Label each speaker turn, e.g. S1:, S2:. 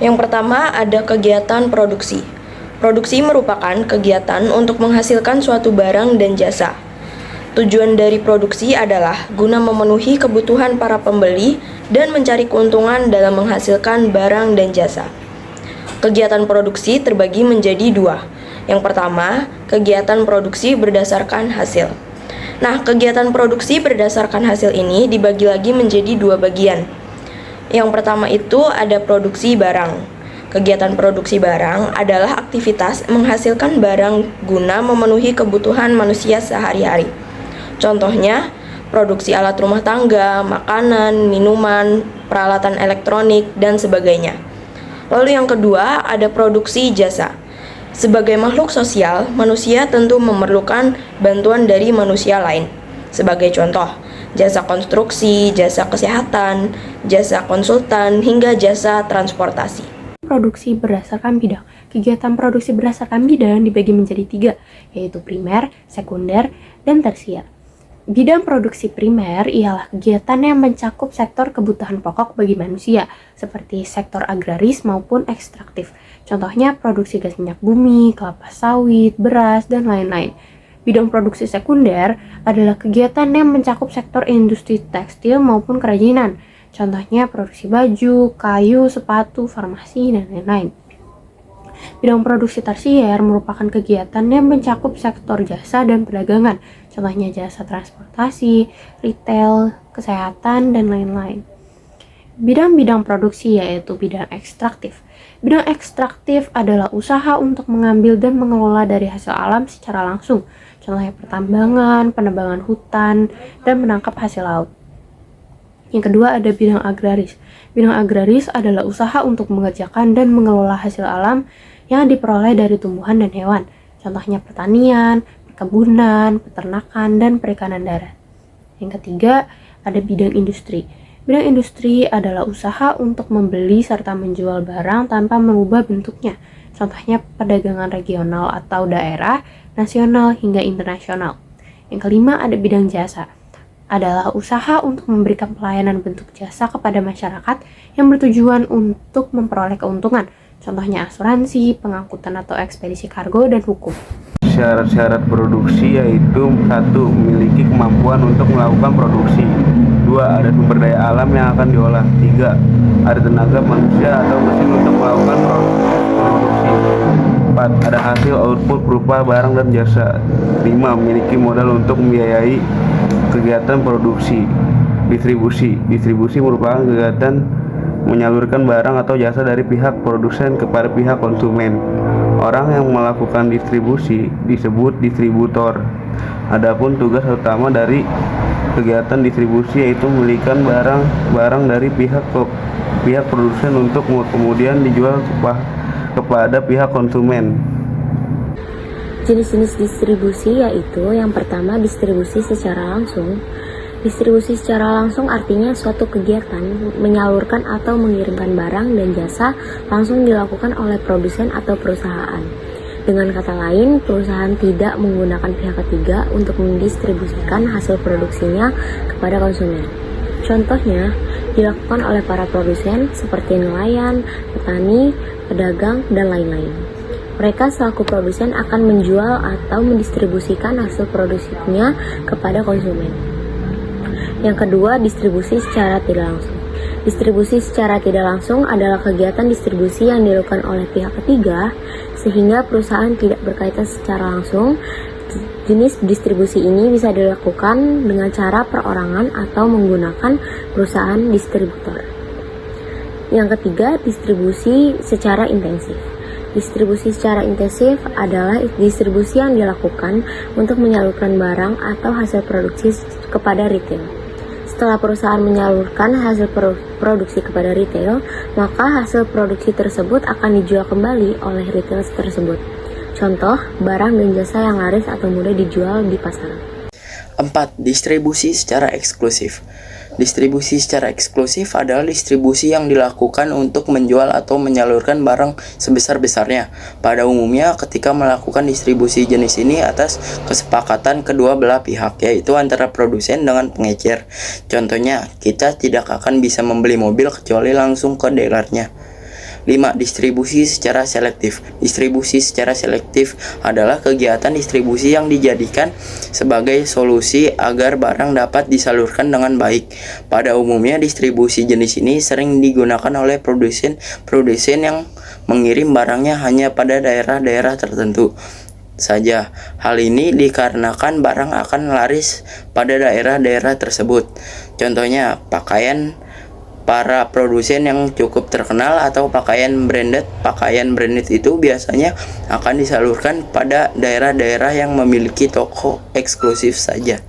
S1: Yang pertama ada kegiatan produksi. Produksi merupakan kegiatan untuk menghasilkan suatu barang dan jasa. Tujuan dari produksi adalah guna memenuhi kebutuhan para pembeli dan mencari keuntungan dalam menghasilkan barang dan jasa. Kegiatan produksi terbagi menjadi dua. Yang pertama, kegiatan produksi berdasarkan hasil. Nah, kegiatan produksi berdasarkan hasil ini dibagi lagi menjadi dua bagian. Yang pertama itu ada produksi barang. Kegiatan produksi barang adalah aktivitas menghasilkan barang guna memenuhi kebutuhan manusia sehari-hari. Contohnya, produksi alat rumah tangga, makanan, minuman, peralatan elektronik, dan sebagainya. Lalu yang kedua ada produksi jasa. Sebagai makhluk sosial, manusia tentu memerlukan bantuan dari manusia lain. Sebagai contoh, jasa konstruksi, jasa kesehatan, jasa konsultan, hingga jasa transportasi.
S2: Produksi berdasarkan bidang. Kegiatan produksi berdasarkan bidang dibagi menjadi tiga, yaitu primer, sekunder, dan tersier. Bidang produksi primer ialah kegiatan yang mencakup sektor kebutuhan pokok bagi manusia, seperti sektor agraris maupun ekstraktif. Contohnya produksi gas minyak bumi, kelapa sawit, beras, dan lain-lain. Bidang produksi sekunder adalah kegiatan yang mencakup sektor industri tekstil maupun kerajinan. Contohnya produksi baju, kayu, sepatu, farmasi, dan lain-lain. Bidang produksi tersier merupakan kegiatan yang mencakup sektor jasa dan perdagangan, contohnya jasa transportasi, retail, kesehatan, dan lain-lain. Bidang-bidang produksi yaitu bidang ekstraktif. Bidang ekstraktif adalah usaha untuk mengambil dan mengelola dari hasil alam secara langsung, contohnya pertambangan, penebangan hutan, dan menangkap hasil laut. Yang kedua ada bidang agraris. Bidang agraris adalah usaha untuk mengerjakan dan mengelola hasil alam yang diperoleh dari tumbuhan dan hewan. Contohnya pertanian, perkebunan, peternakan, dan perikanan darat. Yang ketiga ada bidang industri. Bidang industri adalah usaha untuk membeli serta menjual barang tanpa mengubah bentuknya. Contohnya perdagangan regional atau daerah, nasional, hingga internasional. Yang kelima ada bidang jasa. Adalah usaha untuk memberikan pelayanan bentuk jasa kepada masyarakat yang bertujuan untuk memperoleh keuntungan, contohnya asuransi, pengangkutan atau ekspedisi kargo, dan hukum.
S3: Syarat-syarat produksi yaitu 1. Memiliki kemampuan untuk melakukan produksi. 2. Ada sumber daya alam yang akan diolah. 3. Ada tenaga manusia atau mesin untuk melakukan produksi. 4. Ada hasil output berupa barang dan jasa. 5. Memiliki modal untuk membiayai kegiatan produksi. Distribusi. Distribusi merupakan kegiatan menyalurkan barang atau jasa dari pihak produsen kepada pihak konsumen. Orang yang melakukan distribusi disebut distributor. Adapun tugas utama dari kegiatan distribusi yaitu membelikan barang dari pihak produsen untuk kemudian dijual kepada pihak konsumen.
S4: Jenis-jenis distribusi yaitu yang pertama distribusi secara langsung. Distribusi secara langsung artinya suatu kegiatan menyalurkan atau mengirimkan barang dan jasa langsung dilakukan oleh produsen atau perusahaan. Dengan kata lain, perusahaan tidak menggunakan pihak ketiga untuk mendistribusikan hasil produksinya kepada konsumen. Contohnya, dilakukan oleh para produsen seperti nelayan, petani, pedagang, dan lain-lain. Mereka selaku produsen akan menjual atau mendistribusikan hasil produksinya kepada konsumen. Yang kedua, distribusi secara tidak langsung. Distribusi secara tidak langsung adalah kegiatan distribusi yang dilakukan oleh pihak ketiga sehingga perusahaan tidak berkaitan secara langsung. Jenis distribusi ini bisa dilakukan dengan cara perorangan atau menggunakan perusahaan distributor. Yang ketiga, distribusi secara intensif. Distribusi secara intensif adalah distribusi yang dilakukan untuk menyalurkan barang atau hasil produksi kepada retail. Setelah perusahaan menyalurkan hasil produksi kepada retail, maka hasil produksi tersebut akan dijual kembali oleh retail tersebut. Contoh, barang dan jasa yang laris atau mudah dijual di pasaran.
S5: 4. Distribusi secara eksklusif. Distribusi secara eksklusif adalah distribusi yang dilakukan untuk menjual atau menyalurkan barang sebesar-besarnya. Pada umumnya, ketika melakukan distribusi jenis ini atas kesepakatan kedua belah pihak, yaitu antara produsen dengan pengecer. Contohnya, kita tidak akan bisa membeli mobil kecuali langsung ke dealernya. 5. Distribusi secara selektif. Distribusi secara selektif adalah kegiatan distribusi yang dijadikan sebagai solusi agar barang dapat disalurkan dengan baik. Pada umumnya, distribusi jenis ini sering digunakan oleh produsen yang mengirim barangnya hanya pada daerah-daerah tertentu saja. Hal ini dikarenakan barang akan laris pada daerah-daerah tersebut. Contohnya, pakaian para produsen yang cukup terkenal atau pakaian branded. Pakaian branded itu biasanya akan disalurkan pada daerah-daerah yang memiliki toko eksklusif saja.